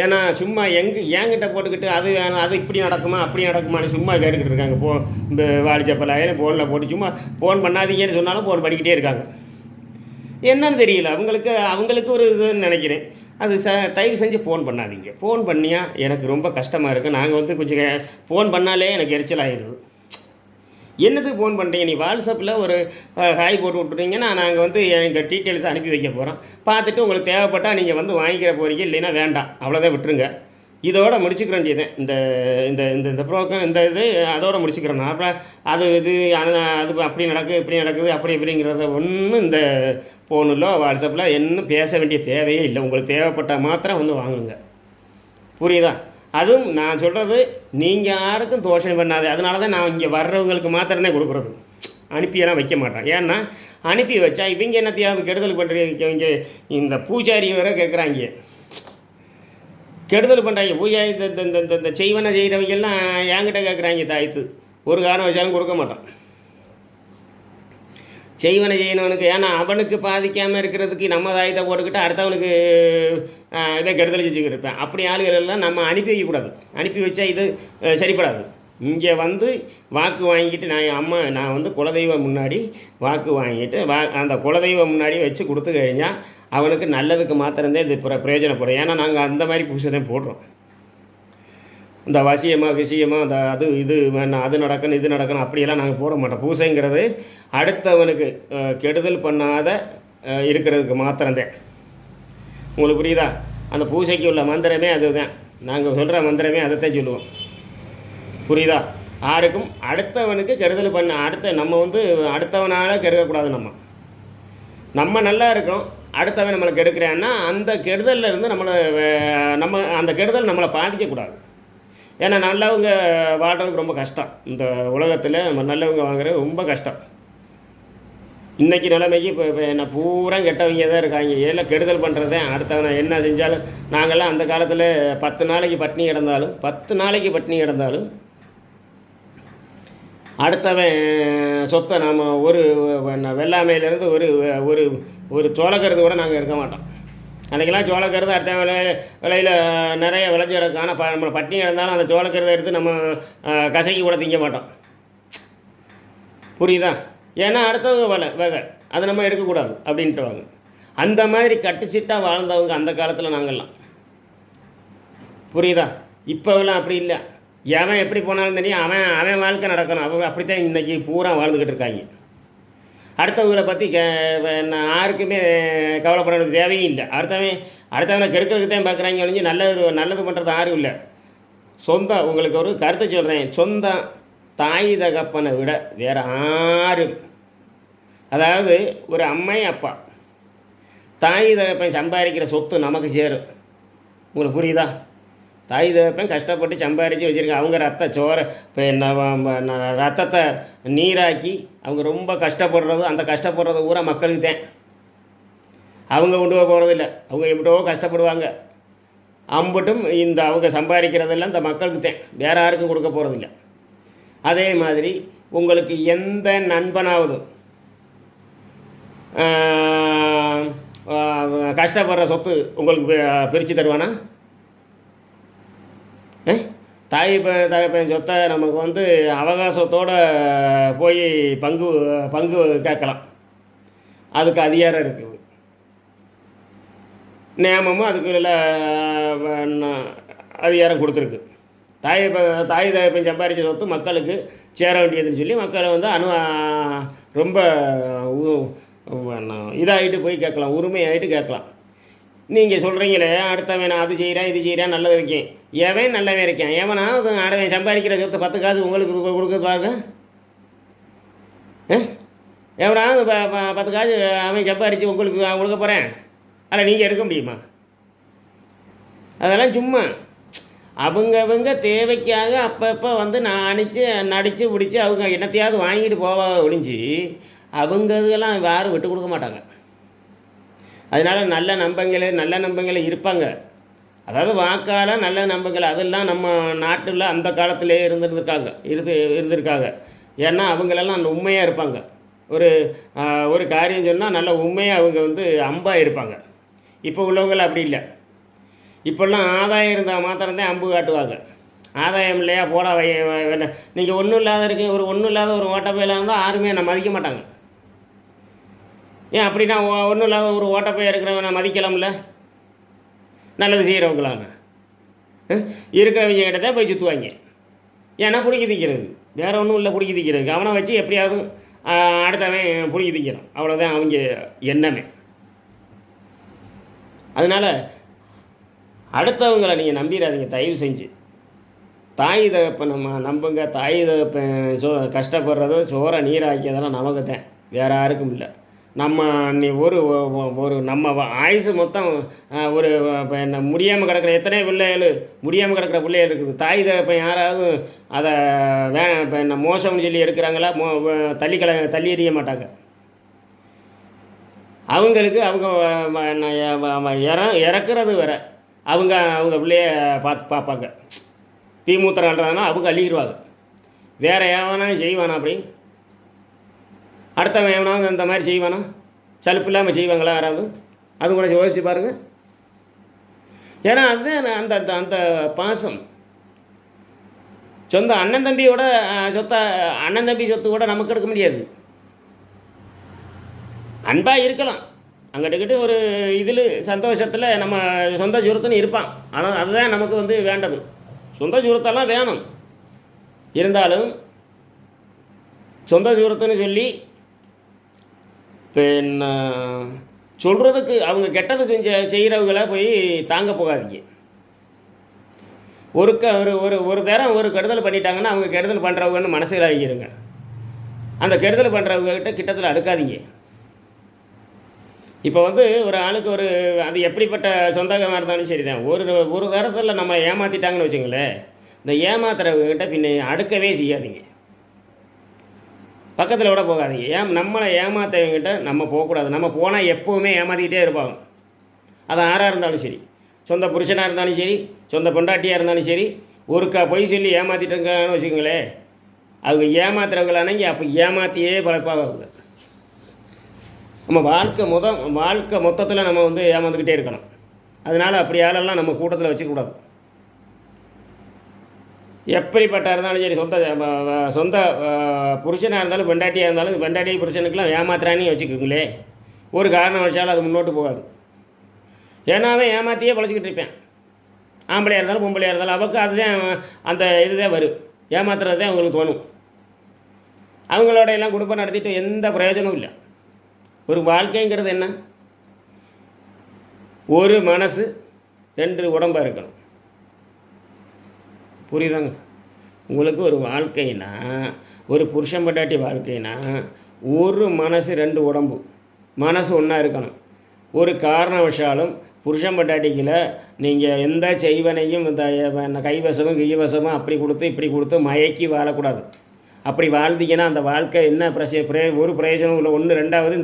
ஏன்னா சும்மா என்கிட்ட போட்டுக்கிட்டு அது வேணும், அது இப்படி நடக்குமா அப்படி நடக்குமான்னு சும்மா கேட்டுக்கிட்டு இருக்காங்க. இந்த வாலிச்சப்பலாயிரம் ஃபோனில் போட்டு சும்மா ஃபோன் பண்ணாதீங்கன்னு சொன்னாலும் ஃபோன் பண்ணிக்கிட்டே இருக்காங்க. என்னன்னு தெரியல, அவங்களுக்கு ஒரு இதுன்னு நினைக்கிறேன். அது தயவு செஞ்சு ஃபோன் பண்ணாதீங்க. ஃபோன் பண்ணியா எனக்கு ரொம்ப கஷ்டமாக இருக்குது. நாங்கள் வந்து கொஞ்சம் ஃபோன் பண்ணாலே எனக்கு எரிச்சலாகிடுது. என்னத்துக்கு ஃபோன் பண்ணுறீங்க? நீ வாட்ஸ்அப்பில் ஒரு ஹாய் போட்டு விட்டுட்டீங்கன்னா நாங்கள் வந்து எங்கள் டீட்டெயில்ஸை அனுப்பி வைக்க போகிறோம். பார்த்துட்டு உங்களுக்கு தேவைப்பட்டால் நீங்கள் வந்து வாங்கிக்கிற போகிறீங்க, இல்லைன்னா வேண்டாம், அவ்வளோதான், விட்டுருங்க. இதோட முடிச்சுக்கிற வேண்டியது இந்த இந்த இந்த இந்த ப்ரோக்ராம் இந்த இது அதோட முடிச்சுக்கிறேன் நான். அப்புறம் அது அப்படி நடக்குது இப்படி நடக்குது அப்படி இப்படிங்கிறத ஒன்றும் இந்த ஃபோனிலோ வாட்ஸ்அப்பில் இன்னும் பேச வேண்டிய தேவையே இல்லை. உங்களுக்கு தேவைப்பட்டால் மாத்திரம் வந்து வாங்குங்க. புரியுதா? அதுவும் நான் சொல்கிறது நீங்கள் யாருக்கும் தோஷம் பண்ணாது. அதனால தான் நான் இங்கே வர்றவங்களுக்கு மாத்திரமே கொடுக்குறது, அனுப்பியெல்லாம் வைக்க மாட்டேன். ஏன்னா அனுப்பி வச்சா இவங்க என்னத்தையாவது கெடுதல் பண்ணுறீங்க. இவங்க இந்த பூஜாரி வேற கேட்குறாங்க, கெடுதல் பண்ணுறாங்க. பூஜாரி இந்த செய்வனை செய்கிறவங்கெல்லாம் என்கிட்ட கேட்குறாங்க தாய்த்து. ஒரு காரணம் வச்சாலும் கொடுக்க மாட்டான் செய்வனை செய்யணவனுக்கு. ஏன்னா அவனுக்கு பாதிக்காமல் இருக்கிறதுக்கு நம்ம தாயத்தை போட்டுக்கிட்டு அடுத்தவனுக்கு இவன் கெடுதல் செஞ்சுக்கிட்டு இருப்பேன். அப்படி ஆளுகள் எல்லாம் நம்ம அனுப்பி வைக்கக்கூடாது. அனுப்பி வச்சா இது சரிப்படாது. இங்கே வந்து வாக்கு வாங்கிட்டு நான் வந்து குலதெய்வம் முன்னாடி வாக்கு வாங்கிட்டு அந்த குலதெய்வம் முன்னாடி வச்சு கொடுத்து കഴിഞ്ഞால் அவனுக்கு நல்லதுக்கு மாத்திரந்தே இது பிரயோஜனப்படும். ஏன்னா நாங்கள் அந்த மாதிரி பூசை தான் போடுறோம். இந்த வசியமாக கிசியமாக அந்த இது வேணாம், அது நடக்கணும் இது நடக்கணும் அப்படியெல்லாம் நாங்கள் போட மாட்டோம். பூசைங்கிறது அடுத்தவனுக்கு கெடுதல் பண்ணாத இருக்கிறதுக்கு மாத்திரந்தேன். உங்களுக்கு புரியுதா? அந்த பூசைக்கு உள்ள மந்திரமே அதுதான். நாங்கள் சொல்கிற மந்திரமே அதைத்தான் சொல்லுவோம். புரியுதா? யாருக்கும் அடுத்தவனுக்கு கெடுதல் நம்ம வந்து அடுத்தவனால் கெடுக்கக்கூடாது. நம்ம நல்லா இருக்கோம், அடுத்தவன் நம்மளை கெடுக்கிறான்னா அந்த கெடுதலில் இருந்து நம்ம அந்த கெடுதல் நம்மளை பாதிக்கக்கூடாது. ஏன்னா நல்லவங்க வாழ்கிறதுக்கு ரொம்ப கஷ்டம். இந்த உலகத்தில் நல்லவங்க வாங்குறது ரொம்ப கஷ்டம். இன்றைக்கி நிலைமைக்கு இப்போ என்ன பூரா கெட்டவங்க தான் இருக்காங்க. எல்லாம் கெடுதல் பண்ணுறதே. அடுத்தவனை என்ன செஞ்சாலும் நாங்கள்லாம் அந்த காலத்தில் 10 நாளைக்கு பட்டினி கிடந்தாலும் அடுத்தவன் சொத்தை நாம் ஒரு வெள்ளாமையிலேருந்து ஒரு சோளக்கருது கூட நாங்கள் எடுக்க மாட்டோம். அன்றைக்கெல்லாம் சோளக்கருது அடுத்த விலையில் நிறைய விளைஞ்சி கிடக்கு. ஆனால் நம்ம பட்டினி கிடந்தாலும் அந்த சோளக்கருதை எடுத்து நம்ம கசக்கி கூட திங்க மாட்டோம். புரியுதா? ஏன்னா அடுத்தவங்க வேக அதை நம்ம எடுக்கக்கூடாது அப்படின்ட்டு வாங்க. அந்த மாதிரி கட்டுச்சிட்டாக வாழ்ந்தவங்க அந்த காலத்தில் நாங்கள்லாம். புரியுதா? இப்போவெல்லாம் அப்படி இல்லை. எவன் எப்படி போனாலும் தெரியும், அவன் வாழ்க்கை நடக்கணும். அப்படித்தான் இன்றைக்கி பூரா வாழ்ந்துக்கிட்டு இருக்காங்க. அடுத்தவங்களை பற்றி யாருக்குமே கவலைப்பட வேண்டிய தேவையும் இல்லை. அடுத்தவனை கெடுக்கிறதுக்கு தான் பார்க்குறாங்க ஒழிஞ்சு நல்லது பண்ணுறது யாரும் இல்லை. உங்களுக்கு ஒரு கருத்தை சொல்கிறேன். சொந்தம் தாய் தகப்பனை விட வேறு யாரும், அதாவது ஒரு அம்மை அப்பா தாய் தகப்பன் சம்பாதிக்கிற சொத்து நமக்கு சேரும். உங்களுக்கு புரியுதா? தாய் தகப்பன் கஷ்டப்பட்டு சம்பாரித்து வச்சுருக்க அவங்க ரத்தத்தை நீராக்கி அவங்க ரொம்ப கஷ்டப்படுறது, அந்த கஷ்டப்படுறது பூரா மக்களுக்கு தான். அவங்க கொண்டு போக போகிறதில்ல. அவங்க எப்படியோ கஷ்டப்படுவாங்க. அம்பட்டும் அவங்க சம்பாதிக்கிறதெல்லாம் இந்த மக்களுக்கு தான், வேறு யாருக்கும் கொடுக்க போகிறதில்ல. அதே மாதிரி உங்களுக்கு எந்த நண்பனாவது கஷ்டப்படுற சொத்து உங்களுக்கு பிரித்து தருவானா? தகப்பன் சொத்தை நமக்கு வந்து அவகாசத்தோடு போய் பங்கு கேட்கலாம். அதுக்கு அதிகாரம் இருக்குது. நியமமும் அதுக்கு அதிகாரம் கொடுத்துருக்கு. தாய் தகப்பன் சம்பாதிச்ச சொத்து மக்களுக்கு சேர வேண்டியதுன்னு சொல்லி மக்களை வந்து ரொம்ப இதாகிட்டு போய் கேட்கலாம், உரிமையாகிட்டு கேட்கலாம். நீங்கள் சொல்கிறீங்களே அடுத்தவன் நான் அது செய்கிறேன் இது செய்கிறேன் நல்லது வைக்கேன். எவன் நல்லவன் இருக்கேன்? எவனா அடுத்தவன் சம்பாதிக்கிற சொத்தை 10 காசு உங்களுக்கு கொடுக்க பாருங்க. எவனா 10 காசு அவன் சம்பாதிச்சு உங்களுக்கு கொடுக்க போகிறேன், அதில் நீங்கள் எடுக்க முடியுமா? அதெல்லாம் சும்மா அவங்க தேவைக்காக அப்பப்போ வந்து நடித்து பிடிச்சி அவங்க என்னத்தையாவது வாங்கிட்டு போவாங்க ஒழிஞ்சு அவங்க இதெல்லாம் யாரும் விட்டு கொடுக்க மாட்டாங்க. அதனால் நல்ல நம்பங்களை இருப்பாங்க. அதாவது வாக்கால் நல்ல நம்பங்கள் அதெல்லாம் நம்ம நாட்டில் அந்த காலத்திலே இருந்திருக்காங்க. ஏன்னா அவங்களெல்லாம் உண்மையாக இருப்பாங்க. ஒரு காரியம் சொன்னால் நல்ல உண்மையாக அவங்க வந்து அம்பாக இருப்பாங்க. இப்போ உள்ளவங்கள் அப்படி இல்லை. இப்போல்லாம் ஆதாயம் இருந்தால் மாத்திரம்தான் அம்பு காட்டுவாங்க. ஆதாயம் இல்லையா போடா நீங்கள் ஒன்றும் இல்லாத இருக்கு, ஒன்றும் இல்லாத ஒரு ஓட்டப்பையில் இருந்தால் யாருமே என்னை மதிக்க மாட்டாங்க. ஏன் அப்படின்னா ஒன்றும் இல்லாத ஒரு ஓட்டப்பைய இருக்கிறவன் நான் மதிக்கலாம்ல? நல்லது செய்கிறவங்களான இருக்கிறவங்க கிட்ட தான் போய் சுற்றுவாங்க. ஏன்னா பிடிக்கி திங்கிறது, வேறு ஒன்றும் இல்லை, பிடிக்கி திங்கிறதுக்கு. அவனை வச்சு எப்படியாவது அடுத்தவன் பிடிக்கி திங்கிறான், அவ்வளோதான் அவங்க எண்ணமே. அதனால் அடுத்தவங்களை நீங்கள் நம்பிடாதீங்க தயவு செஞ்சு. தாய் தகப்பை நம்புங்க. தாய் தகப்பன் கஷ்டப்படுறது சோற நீராக்கியதெல்லாம் நமக்கு தான், வேறு யாருக்கும் இல்லை. நம்ம நீ ஒரு நம்ம ஆயுசு மொத்தம் ஒரு இப்போ என்ன முடியாமல் கிடக்கிற எத்தனை பிள்ளைகள், முடியாமல் கிடக்கிற பிள்ளைகள் இருக்குது. தாய் தகப்பன் யாராவது அதை இப்போ என்ன மோசம்னு சொல்லி எடுக்கிறாங்களா? தள்ளி எறிய மாட்டாங்க. அவங்களுக்கு அவங்க இறக்குறது வேற, அவங்க பிள்ளைய பார்ப்பாங்க. தீமூத்திரம் அல்றாங்கன்னா அவங்க அள்ளிடுவாங்க. வேறு எவனா செய்வானா? அப்படி அடுத்தவன் எவனாவது அந்த மாதிரி செய்வானா? சலுப்பு இல்லாமல் செய்வாங்களா யாராவது? அது கூட யோசிச்சு பாருங்கள். ஏன்னா அதுதான் அந்த அந்த அந்த பாசம். சொந்த அண்ணன் தம்பியோட அண்ணன் தம்பி சொத்து கூட நமக்கு எடுக்க முடியாது. அன்பாக இருக்கலாம், அங்கிட்டுக்கிட்டு ஒரு இதில் சந்தோஷத்தில் நம்ம சொந்த சுரத்துன்னு இருப்பான். ஆனால் அதுதான் நமக்கு வேண்டது. சொந்த சுரத்தெல்லாம் வேணும், இருந்தாலும் சொந்த சுரத்துன்னு சொல்லி இப்போ என்ன சொல்கிறதுக்கு அவங்க கெட்டது செய்கிறவங்கள போய் தாங்க போகாதீங்க. ஒரு தரம் ஒரு கெடுதல் பண்ணிட்டாங்கன்னா அவங்க கெடுதல் பண்ணுறவங்கன்னு மனசில் ஆகிடுங்க. அந்த கெடுதல் பண்ணுறவங்ககிட்ட கிட்டத்தில் அடுக்காதீங்க. இப்போ ஒரு ஆளுக்கு அது எப்படிப்பட்ட சொந்தமாக இருந்தாலும் சரி தான், ஒரு தரத்தில் நம்ம ஏமாற்றிட்டாங்கன்னு வச்சுங்களேன், இந்த ஏமாத்துறவங்ககிட்ட பின்ன அடுக்கவே செய்யாதீங்க, பக்கத்தில் விட போகாதீங்க. நம்மளை ஏமாத்தவங்கிட்ட நம்ம போகக்கூடாது. நம்ம போனால் எப்போவுமே ஏமாற்றிக்கிட்டே இருப்பாங்க. அது யாராக இருந்தாலும் சரி, சொந்த புருஷனாக இருந்தாலும் சரி, சொந்த பொண்டாட்டியாக இருந்தாலும் சரி, ஒருக்கா பொய் சொல்லி ஏமாற்றிட்டுருக்காங்கன்னு வச்சுக்கோங்களேன், அவங்க ஏமாத்துறவங்களானங்க அப்போ ஏமாற்றியே பழப்பாக. நம்ம வாழ்க்கை மொத்தத்தில் நம்ம ஏமாந்துக்கிட்டே இருக்கணும். அதனால் அப்படி யாரெல்லாம் நம்ம கூட்டத்தில் வச்சுக்கூடாது. எப்படிப்பட்ட இருந்தாலும் சரி, சொந்த புருஷனாக இருந்தாலும் பெண்டாட்டியாக இருந்தாலும், பெண்டாட்டி புருஷனுக்கெல்லாம் ஏமாத்துறானே வச்சுக்கோங்களே, ஒரு காரணம் வச்சாலும் அது முன்னோட்டு போகாது. ஏன்னாவே ஏமாற்றியே பழச்சிக்கிட்டு இருப்பேன். ஆம்பளையாக இருந்தாலும் பொம்பளையாக இருந்தாலும் அவருக்கு அதுதான் அந்த இதுதான் வரும், ஏமாத்துறது தான் அவங்களுக்கு தோணும். அவங்களோட எல்லாம் குடும்பம் நடத்திட்டு எந்த பிரயோஜனமும் இல்லை. ஒரு வாழ்க்கைங்கிறது என்ன? ஒரு மனசு 2 உடம்பாக இருக்கணும். புரியுதாங்க உங்களுக்கு? ஒரு வாழ்க்கைனா, ஒரு புருஷன் பொண்டாட்டி வாழ்க்கைனா, ஒரு மனசு 2 உடம்பு, மனசு ஒன்றா இருக்கணும். ஒரு காரணவசாலும் புருஷன் பொண்டாட்டிக்கில் நீங்கள் எந்த செய்வனையும் இந்த கைவசமும் கைவசமும் அப்படி கொடுத்து இப்படி கொடுத்து மயக்கி வாழக்கூடாது. அப்படி வாழ்ந்தீங்கன்னா அந்த வாழ்க்கை என்ன ஒரு பிரயோஜனம் இல்லை. ஒன்று ரெண்டாவது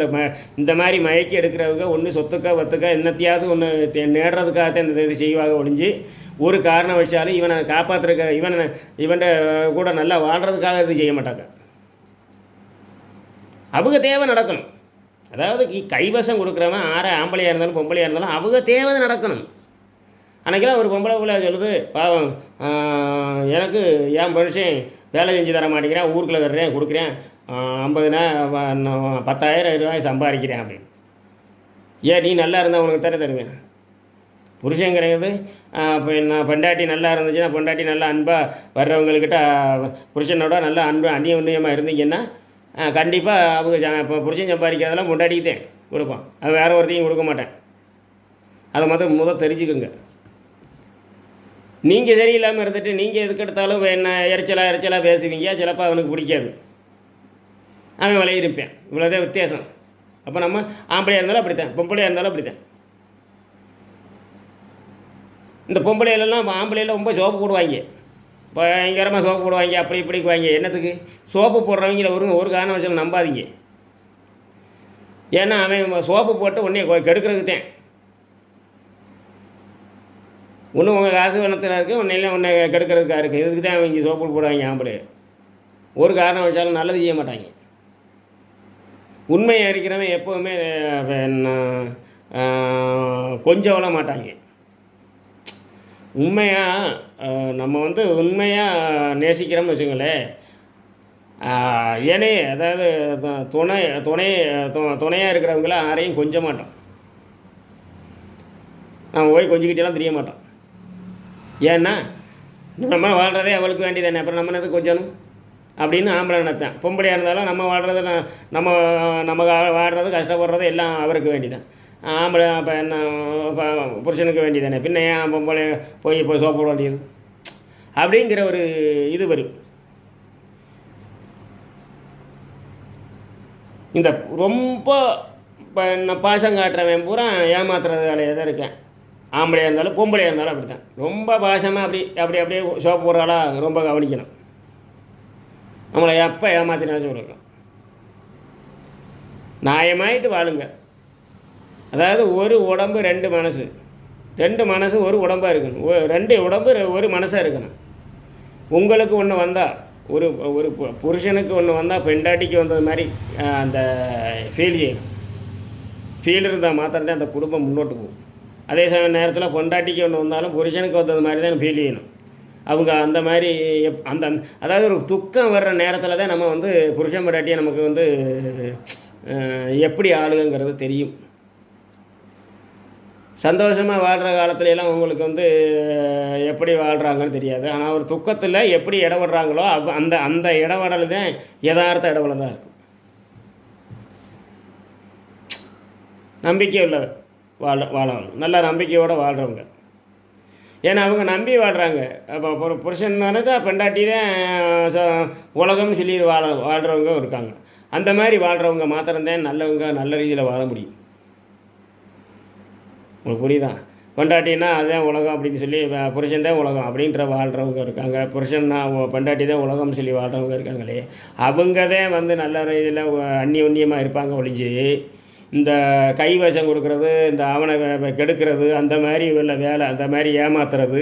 இந்த மாதிரி மயக்கி எடுக்கிறவங்க ஒன்று சொத்துக்க என்னத்தையாவது ஒன்று நேடுறதுக்காகத்தான் இந்த இது செய்வாங்க ஒழிஞ்சு, ஒரு காரணம் வச்சாலும் இவனை காப்பாற்றுறக்க இவன் கூட நல்லா வாழ்கிறதுக்காக இது செய்ய மாட்டாங்க. அவங்க தேவை நடக்கணும். அதாவது கைவசம் கொடுக்குறவன் ஆம்பளையாக இருந்தாலும் பொம்பளையாக இருந்தாலும் அவங்க தேவை நடக்கணும். அன்றைக்கெல்லாம் ஒரு பொம்பளை பிள்ளை சொல்லுது, பாவம் எனக்கு என் மனுஷன் வேலை செஞ்சு தர மாட்டேங்கிறேன், ஊருக்குள்ளே தர்றேன் கொடுக்குறேன், 10,000 ரூபாய் சம்பாதிக்கிறேன் அப்படின்னு. ஏன் நீ நல்லா இருந்தால் உனக்கு தானே தருவேன். புருஷங்கிறது இப்போ நான் பொண்டாட்டி நல்லா இருந்துச்சுன்னா, பொண்டாட்டி நல்லா அன்பாக வர்றவங்கக்கிட்ட புருஷனோட நல்லா அந்நியமாக இருந்தீங்கன்னா கண்டிப்பாக அவங்க இப்போ புருஷன் சம்பாதிக்கிறதெல்லாம் பொண்டாட்டிக்கிட்டேன் கொடுப்பான். அது வேறு ஒருத்தையும் கொடுக்க மாட்டேன். அதை முதல் தெரிஞ்சுக்குங்க. நீங்கள் சரியில்லாமல் இருந்துட்டு நீங்கள் எதுக்கு எடுத்தாலும் என்ன எரிச்சலாக பேசுவீங்க, சிலப்போ அவனுக்கு பிடிக்காது, அவன் விளையிருப்பேன். இவ்வளோதான் வித்தியாசம். அப்போ நம்ம ஆம்பளையாக இருந்தாலும் அப்படித்தான், பொம்பளையாக இருந்தாலும் அப்படித்தான். இந்த பொம்பளையிலலாம் ஆம்பளையில் ரொம்ப சோப்பு போடுவாங்க, பயங்கரமாக சோப்பு போடுவாங்க, அப்படி இப்படிக்குவாங்க. என்னத்துக்கு? சோப்பு போடுறவங்கள ஒரு காரணம் வச்சு நம்பாதீங்க. ஏன்னா அவன் சோப்பு போட்டு உடனே கெடுக்கிறதுக்கு தான். ஒன்று உங்கள் காசு வனத்தில் இருக்குது, ஒன்றையில் ஒன்று கெடுக்கிறதுக்காக இருக்குது. இதுக்கு தான் அவங்க சோப்பு போடுவாங்க ஆம்பளை. ஒரு காரணம் வச்சாலும் நல்லது செய்ய மாட்டாங்க. உண்மையாக இருக்கிறவன் எப்போவுமே கொஞ்சம் விட மாட்டாங்க. உண்மையாக நம்ம வந்து உண்மையாக நேசிக்கிறோம்னு வச்சுங்களேன், ஏனே அதாவது துணை துணை துணையாக இருக்கிறவங்கள யாரையும் கொஞ்ச மாட்டோம். நம்ம போய் கொஞ்சிக்கிட்டேலாம் தெரிய மாட்டோம். ஏன்னா நம்ம வாழ்கிறதே அவளுக்கு வேண்டியதானே, அப்புறம் நம்ம என்னது கொஞ்சணும் அப்படின்னு ஆம்பளை நினைப்பேன். பொம்பளையாக இருந்தாலும் நம்ம வாழ்கிறது நம்ம நம்ம வாழ்கிறது கஷ்டப்படுறது எல்லாம் அவருக்கு வேண்டிதான். ஆம்பளை இப்போ என்ன புருஷனுக்கு வேண்டியதானே, பின்ன ஏன் பொம்பளை போய் சோப்பு போட வேண்டியது அப்படிங்கிற ஒரு இது வரும். இந்த ரொம்ப இப்போ நான் பாசம் காட்டுறவன் பூரா ஏமாத்துறது வேலையாக தான் இருக்கேன். ஆம்பளையாக இருந்தாலும் பொம்பளையாக இருந்தாலும் அப்படி தான். ரொம்ப பாசமாக அப்படியே சோப்பு போடுறாளா ரொம்ப கவனிக்கணும். நம்மளை எப்போ ஏமாத்தினாலும் சொல்லிருக்கோம். நியாயமாயிட்டு வாழுங்க. அதாவது ஒரு உடம்பு ரெண்டு மனசு, ரெண்டு மனசு ஒரு உடம்பாக இருக்கணும், ரெண்டு உடம்பு ஒரு மனசாக இருக்கணும். உங்களுக்கு ஒன்று வந்தால் ஒரு ஒரு புருஷனுக்கு ஒன்று வந்தால் பெண்டாட்டிக்கு வந்தது மாதிரி அந்த ஃபீல் செய்யணும். ஃபீல் இருந்தால் மாத்திரம்தான் அந்த குடும்பம் முன்னோட்டு போகும். அதே சமய நேரத்தில் பொண்டாட்டிக்கு ஒன்று வந்தாலும் புருஷனுக்கு வந்தது மாதிரி தான் ஃபீல் செய்யணும். அவங்க அந்த மாதிரி அந்த அதாவது ஒரு துக்கம் வர்ற நேரத்தில் தான் நம்ம வந்து புருஷன் பொண்டாட்டியை நமக்கு வந்து எப்படி ஆளுங்கிறது தெரியும். சந்தோஷமாக வாழ்கிற காலத்துலலாம் அவங்களுக்கு வந்து எப்படி வாழ்கிறாங்கன்னு தெரியாது. ஆனால் ஒரு துக்கத்தில் எப்படி இடவிடுறாங்களோ அந்த அந்த இடவடல் தான் யதார்த்த இடவடல் தான் இருக்கும். நம்பிக்கை உள்ள வாழணும், நல்ல நம்பிக்கையோடு வாழ்கிறவங்க. ஏன்னா அவங்க நம்பி வாழ்கிறாங்க. அப்போ புருஷன்னால தான் பெண்டாட்டி தான் உலகம்னு சொல்லி வாழ்கிறவங்க இருக்காங்க. அந்த மாதிரி வாழ்கிறவங்க மாத்திரம்தான் நல்லவங்க, நல்ல ரீதியில் வாழ முடியும். உங்களுக்கு புரியுதா? பொண்டாட்டின்னா அதுதான் உலகம் அப்படின்னு சொல்லி புருஷன் தான் உலகம் அப்படின்ற வாழ்கிறவங்க இருக்காங்க. புருஷன்னா பொண்டாட்டி தான் உலகம்னு சொல்லி வாழ்கிறவங்க இருக்காங்களே, அவங்க தான் வந்து நல்ல இதில் அந்நியோன்யமாக இருப்பாங்க ஒழிஞ்சு இந்த கைவசம் கொடுக்குறது, இந்த அவனை கெடுக்கிறது, அந்த மாதிரி உள்ள வேலை, அந்த மாதிரி ஏமாத்துறது,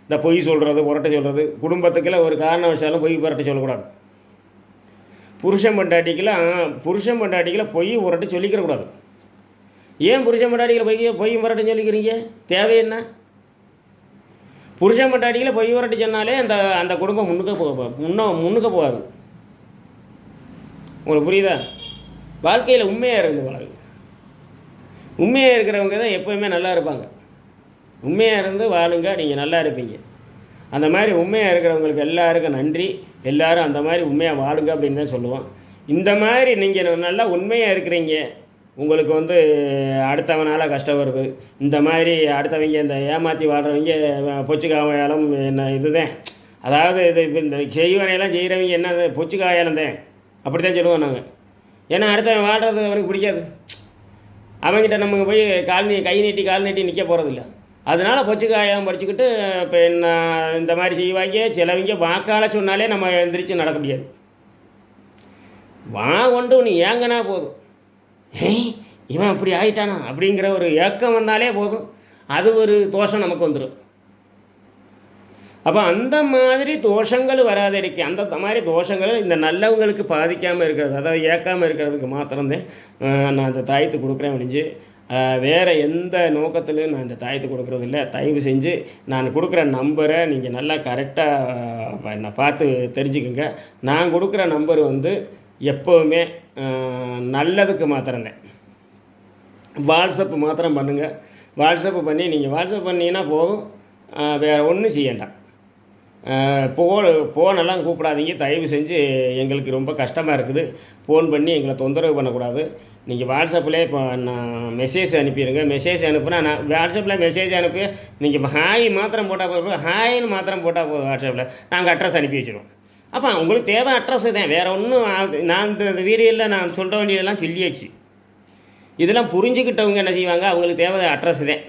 இந்த பொய் சொல்கிறது, புரட்டை சொல்கிறது, குடும்பத்துக்கெல்லாம் ஒரு காரணம் வச்சாலும் பொய் புரட்டை சொல்லக்கூடாது. புருஷன் பொண்டாட்டிக்கெல்லாம் பொய் புரட்டை சொல்லிக்கிறக்கூடாது. ஏன் புருஷன் பொண்டாட்டிகளை பொய் புரட்டை சொல்லிக்கிறீங்க? தேவை என்ன? புருஷன் பொண்டாட்டிகளை பொய் புரட்டை சொன்னாலே அந்த அந்த குடும்பம் முன்னுக்கு போகாது. உங்களுக்கு புரியுதா? வாழ்க்கையில் உண்மையாக இருந்து பழகுங்க. உண்மையாக இருக்கிறவங்க தான் எப்போயுமே நல்லா இருப்பாங்க. உண்மையாக இருந்து வாழுங்க, நீங்கள் நல்லா இருப்பீங்க. அந்த மாதிரி உண்மையாக இருக்கிறவங்களுக்கு எல்லாருக்கும் நன்றி. எல்லோரும் அந்த மாதிரி உண்மையாக வாழுங்க அப்படின்னு தான் சொல்லுவோம். இந்த மாதிரி நீங்கள் நல்லா உண்மையாக இருக்கிறீங்க, உங்களுக்கு வந்து அடுத்தவனால் கஷ்டம் வருது, இந்த மாதிரி அடுத்தவங்க இந்த ஏமாற்றி வாழ்கிறவங்க பொச்சுக்காயாலும் என்ன இதுதான், அதாவது இந்த செய்வனையெல்லாம் செய்கிறவங்க என்ன பொச்சுக்காயாலம் தான் அப்படி தான் சொல்லுவோம் நாங்கள். ஏன்னா அடுத்தவன் வாழ்கிறது அவனுக்கு பிடிக்காது. அவங்ககிட்ட நமக்கு போய் கை நீட்டி நிற்க போகிறதில்ல. அதனால் பொச்சுக்காயம் படிச்சுக்கிட்டு இப்போ என்ன இந்த மாதிரி செய்வாங்க. சிலவங்க வாக்கால் சொன்னாலே நம்ம எந்திரிச்சு நடக்க முடியாது. வா கொண்டு நீ ஏங்கன்னா போதும், இவன் அப்படி ஆகிட்டானா அப்படிங்கிற ஒரு ஏக்கம் வந்தாலே போதும், அது ஒரு தோஷம் நமக்கு வந்துடும். அப்போ அந்த மாதிரி தோஷங்கள் வராத இருக்கு. அந்த மாதிரி தோஷங்கள் இந்த நல்லவங்களுக்கு பாதிக்காமல் இருக்கிறது, அதாவது ஏற்காமல் இருக்கிறதுக்கு மாத்திரம்தான் நான் இந்த தாயத்து கொடுக்குறேன் முடிஞ்சு. வேறு எந்த நோக்கத்திலும் நான் இந்த தாயத்து கொடுக்குறது இல்லை. தயவு செஞ்சு நான் கொடுக்குற நம்பரை நீங்கள் நல்லா கரெக்டாக என்னை பார்த்து தெரிஞ்சுக்குங்க. நான் கொடுக்குற நம்பர் வந்து எப்போவுமே நல்லதுக்கு மாத்திரம்தான். வாட்ஸ்அப்பு மாத்திரம் பண்ணுங்கள். வாட்ஸ்அப்பு பண்ணி நீங்கள் வாட்ஸ்அப் பண்ணிங்கன்னா போதும், வேறு ஒன்றும் செய்யண்டாம். ஃபோனெல்லாம் கூப்பிடாதீங்க தயவு செஞ்சு. எங்களுக்கு ரொம்ப கஷ்டமாக இருக்குது, ஃபோன் பண்ணி எங்களை தொந்தரவு பண்ணக்கூடாது. நீங்கள் வாட்ஸ்அப்பில் இப்போ நான் மெசேஜ் அனுப்பிடுங்க. மெசேஜ் அனுப்புனா நான் வாட்ஸ்அப்பில் மெசேஜ் அனுப்பி நீங்கள் ஹாய் மாத்திரம் போட்டால் போதும், ஹாய்னு மாத்திரம் போட்டால் போதும். வாட்ஸ்அப்பில் நாங்கள் அட்ரஸ் அனுப்பி வச்சுருவோம். அப்போ உங்களுக்கு தேவை அட்ரஸு தான், வேறு ஒன்றும். நான் இந்த வீடியோவில் நான் சொல்ல வேண்டியதெல்லாம் சொல்லியாச்சு. இதெல்லாம் புரிஞ்சுக்கிட்டவங்க என்ன செய்வாங்க, அவங்களுக்கு தேவை அட்ரஸு தான்.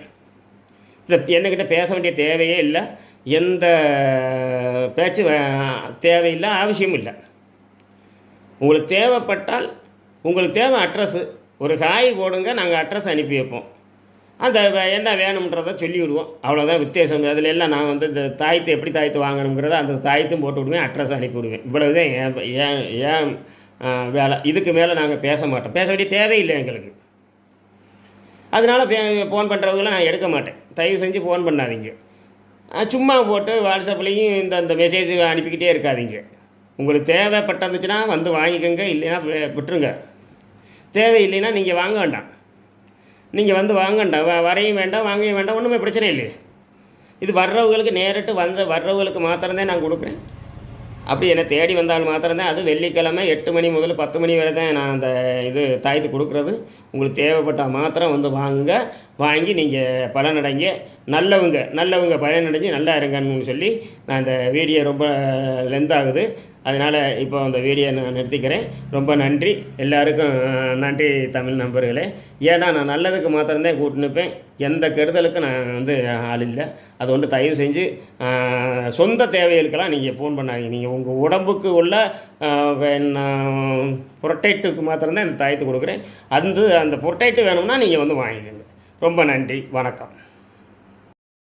இல்லை என்கிட்ட பேச வேண்டிய தேவையே இல்லை, எந்த பேச்சு தேவையில்லை, அவசியம் இல்லை. உங்களுக்கு தேவைப்பட்டால் உங்களுக்கு தேவை அட்ரஸ்ஸு, ஒரு ஹாய் போடுங்க, நாங்கள் அட்ரஸ் அனுப்பி வைப்போம். அந்த என்ன வேணுன்றதை சொல்லி விடுவோம். அவ்வளோதான் வித்தியாசம். அதில் எல்லாம் நான் வந்து இந்த தாயத்தை எப்படி தாயத்து வாங்கணுங்கிறத அந்த தாயத்தும் போட்டு விடுவேன், அட்ரஸ் அனுப்பி விடுவேன். இவ்வளவுதான் ஏன் வேலை. இதுக்கு மேலே நாங்கள் பேச மாட்டோம், பேச வேண்டிய தேவையில்லை எங்களுக்கு. அதனால் ஃபோன் பண்ணுறவங்களாம் நான் எடுக்க மாட்டேன். தயவு செஞ்சு ஃபோன் பண்ணாதீங்க. சும்மா போட்டு வாட்ஸ்அப்லேயும் இந்த மெசேஜ் அனுப்பிக்கிட்டே இருக்காதீங்க. உங்களுக்கு தேவைப்பட்டிருந்துச்சுன்னா வந்து வாங்கிக்கோங்க, இல்லைன்னா விட்டுருங்க. தேவையில்லைன்னா நீங்கள் வாங்க வேண்டாம். நீங்கள் வந்து வாங்க வேண்டாம், வரையும் வேண்டாம், வாங்கவும் வேண்டாம், ஒன்றுமே பிரச்சனை இல்லையே. இது வர்றவங்களுக்கு நேரிட்டு வர்றவங்களுக்கு மாத்திரம்தான் நான் கொடுக்குறேன். அப்படி என்னை தேடி வந்தால் மாத்திரம்தான். அது வெள்ளிக்கிழமை 8 மணி முதல் 10 மணி வரை தான் நான் அந்த இது தாயத்து கொடுக்குறது. உங்களுக்கு தேவைப்பட்டால் மாத்திரம் வந்து வாங்குங்க. வாங்கி நீங்கள் பலனடைங்க. நல்லவங்க பலனடைஞ்சு நல்லா இருங்கன்னு சொல்லி நான் இந்த வீடியோ ரொம்ப லென்த் ஆகுது. அதனால் இப்போ அந்த வீடியோ நான் நிறுத்திக்கிறேன். ரொம்ப நன்றி எல்லாருக்கும். நன்றி தமிழ் நண்பர்களே. ஏன்னா நான் நல்லதுக்கு மாத்திரம்தான் கூட்டினுப்பேன். எந்த கெடுதலுக்கும் நான் வந்து ஆள் இல்லை. அது வந்து தயவு செஞ்சு சொந்த தேவைகளுக்கெல்லாம் நீங்கள் ஃபோன் பண்ணாதீங்க. நீங்கள் உங்கள் உடம்புக்கு உள்ள புரொட்டேட்டுக்கு மாத்திரம்தான் இந்த தாயத்து கொடுக்குறேன். அந்த புரொட்டேட்டு வேணும்னா நீங்கள் வந்து வாங்கிக்கோங்க. ரொம்ப நன்றி, வணக்கம்.